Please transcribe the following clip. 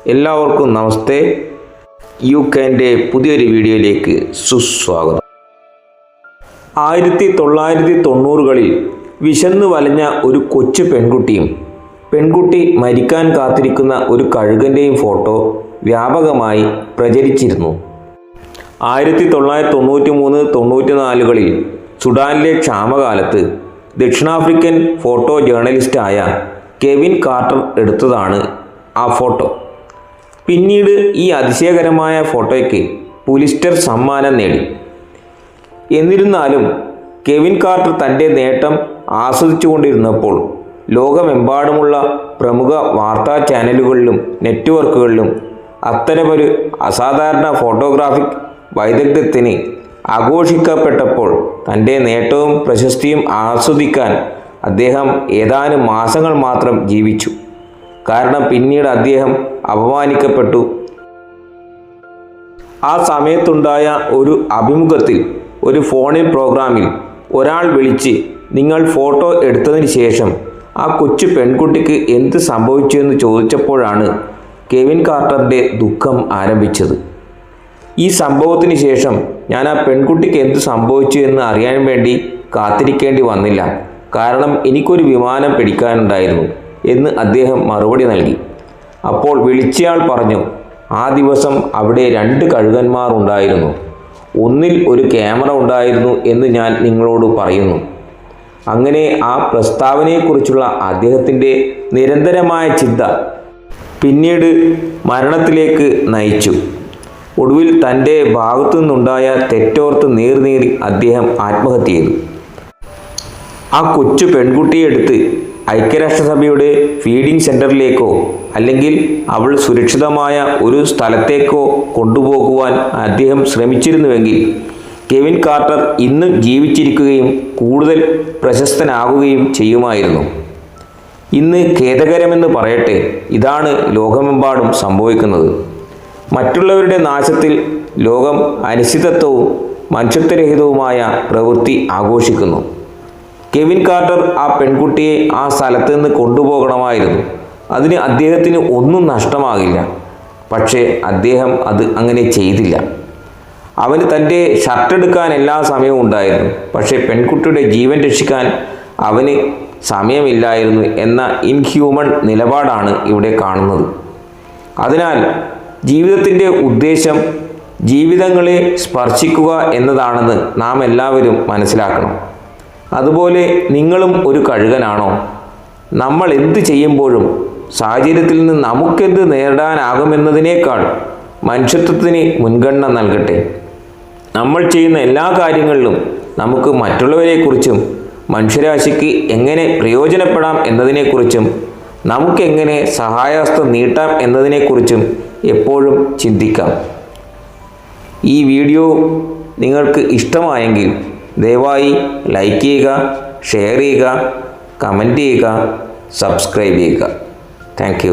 എല്ലാവർക്കും നമസ്തേ. യുകെൻ്റെ പുതിയൊരു വീഡിയോയിലേക്ക് സുസ്വാഗതം. 1990കളിൽ വിശന്നു വലഞ്ഞ ഒരു കൊച്ചു പെൺകുട്ടി മരിക്കാൻ കാത്തിരിക്കുന്ന ഒരു കഴുകൻ്റെയും ഫോട്ടോ വ്യാപകമായി പ്രചരിച്ചിരുന്നു. 1993-94കളിൽ സുഡാനിലെ ക്ഷാമകാലത്ത് ദക്ഷിണാഫ്രിക്കൻ ഫോട്ടോ ജേർണലിസ്റ്റായ കെവിൻ കാർട്ടർ എടുത്തതാണ് ആ ഫോട്ടോ. പിന്നീട് ഈ അതിശയകരമായ ഫോട്ടോയ്ക്ക് പുലിസ്റ്റർ സമ്മാനം നേടി. എന്നിരുന്നാലും കെവിൻ കാർട്ടർ തൻ്റെ നേട്ടം ആസ്വദിച്ചുകൊണ്ടിരുന്നപ്പോൾ ലോകമെമ്പാടുമുള്ള പ്രമുഖ വാർത്താ ചാനലുകളിലും നെറ്റ്വർക്കുകളിലും അത്തരമൊരു അസാധാരണ ഫോട്ടോഗ്രാഫിക് വൈദഗ്ധ്യത്തിന് ആഘോഷിക്കപ്പെട്ടപ്പോൾ തൻ്റെ നേട്ടവും പ്രശസ്തിയും ആസ്വദിക്കാൻ അദ്ദേഹം ഏതാനും മാസങ്ങൾ മാത്രം ജീവിച്ചു. കാരണം പിന്നീട് അദ്ദേഹം അപമാനിക്കപ്പെട്ടു. ആ സമയത്തുണ്ടായ ഒരു അഭിമുഖത്തിൽ ഒരു ഫോണിൻ പ്രോഗ്രാമിൽ ഒരാൾ വിളിച്ച് നിങ്ങൾ ഫോട്ടോ എടുത്തതിന് ശേഷം ആ കൊച്ചു പെൺകുട്ടിക്ക് എന്ത് സംഭവിച്ചു എന്ന് ചോദിച്ചപ്പോഴാണ് കെവിൻ കാർട്ടറിൻ്റെ ദുഃഖം ആരംഭിച്ചത്. ഈ സംഭവത്തിന് ശേഷം ഞാൻ ആ പെൺകുട്ടിക്ക് എന്ത് സംഭവിച്ചു എന്ന് അറിയാൻ വേണ്ടി കാത്തിരിക്കേണ്ടി വന്നില്ല, കാരണം എനിക്കൊരു വിമാനം പിടിക്കാനുണ്ടായിരുന്നു എന്ന് അദ്ദേഹം മറുപടി നൽകി. അപ്പോൾ വിളിച്ചയാൾ പറഞ്ഞു, ആ ദിവസം അവിടെ 2 കഴുകന്മാർ ഉണ്ടായിരുന്നു, ഒന്നിൽ ഒരു ക്യാമറ ഉണ്ടായിരുന്നു എന്ന് ഞാൻ നിങ്ങളോട് പറയുന്നു. അങ്ങനെ ആ പ്രസ്താവനയെക്കുറിച്ചുള്ള അദ്ദേഹത്തിൻ്റെ നിരന്തരമായ ചിന്ത പിന്നീട് മരണത്തിലേക്ക് നയിച്ചു. ഒടുവിൽ തൻ്റെ ഭാഗത്തു നിന്നുണ്ടായ തെറ്റോർത്ത് നീറി അദ്ദേഹം ആത്മഹത്യ ചെയ്തു. ആ കൊച്ചു പെൺകുട്ടിയെ എടുത്ത് ഐക്യരാഷ്ട്രസഭയുടെ ഫീഡിംഗ് സെൻ്ററിലേക്കോ അല്ലെങ്കിൽ അവൾ സുരക്ഷിതമായ ഒരു സ്ഥലത്തേക്കോ കൊണ്ടുപോകുവാൻ അദ്ദേഹം ശ്രമിച്ചിരുന്നുവെങ്കിൽ കെവിൻ കാർട്ടർ ഇന്നും ജീവിച്ചിരിക്കുകയും കൂടുതൽ പ്രശസ്തനാകുകയും ചെയ്യുമായിരുന്നു. ഇന്ന് ഖേദകരമെന്ന് പറയട്ടെ, ഇതാണ് ലോകമെമ്പാടും സംഭവിക്കുന്നത്. മറ്റുള്ളവരുടെ നാശത്തിൽ ലോകം അനിശ്ചിതത്വവും മനുഷ്യത്വരഹിതവുമായ പ്രവൃത്തി ആഘോഷിക്കുന്നു. കെവിൻ കാർട്ടർ ആ പെൺകുട്ടിയെ ആ സ്ഥലത്ത് നിന്ന് കൊണ്ടുപോകണമായിരുന്നു. അതിന് അദ്ദേഹത്തിന് ഒന്നും നഷ്ടമാകില്ല. പക്ഷേ അദ്ദേഹം അത് അങ്ങനെ ചെയ്തില്ല. അവന് തൻ്റെ ഷർട്ട് എടുക്കാൻ എല്ലാ സമയവും ഉണ്ടായിരുന്നു, പക്ഷേ പെൺകുട്ടിയുടെ ജീവൻ രക്ഷിക്കാൻ അവന് സമയമില്ലായിരുന്നു എന്ന ഇൻഹ്യൂമൻ നിലപാടാണ് ഇവിടെ കാണുന്നത്. അതിനാൽ ജീവിതത്തിൻ്റെ ഉദ്ദേശം ജീവിതങ്ങളെ സ്പർശിക്കുക എന്നതാണെന്ന് നാം എല്ലാവരും മനസ്സിലാക്കണം. അതുപോലെ നിങ്ങളും ഒരു കഴുകനാണോ? നമ്മൾ എന്ത് ചെയ്യുമ്പോഴും സാഹചര്യത്തിൽ നിന്ന് നമുക്കെന്ത് നേടാനാകുമെന്നതിനേക്കാൾ മനുഷ്യത്വത്തിന് മുൻഗണന നൽകട്ടെ. നമ്മൾ ചെയ്യുന്ന എല്ലാ കാര്യങ്ങളിലും നമുക്ക് മറ്റുള്ളവരെക്കുറിച്ചും മനുഷ്യരാശിക്ക് എങ്ങനെ പ്രയോജനപ്പെടാം എന്നതിനെക്കുറിച്ചും നമുക്കെങ്ങനെ സഹായഹസ്തം നീട്ടാം എന്നതിനെക്കുറിച്ചും എപ്പോഴും ചിന്തിക്കാം. ഈ വീഡിയോ നിങ്ങൾക്ക് ഇഷ്ടമായെങ്കിൽ ദയവായി ലൈക്ക് ചെയ്യുക, ഷെയർ ചെയ്യുക, കമൻറ്റ് ചെയ്യുക, സബ്സ്ക്രൈബ് ചെയ്യുക. Thank you.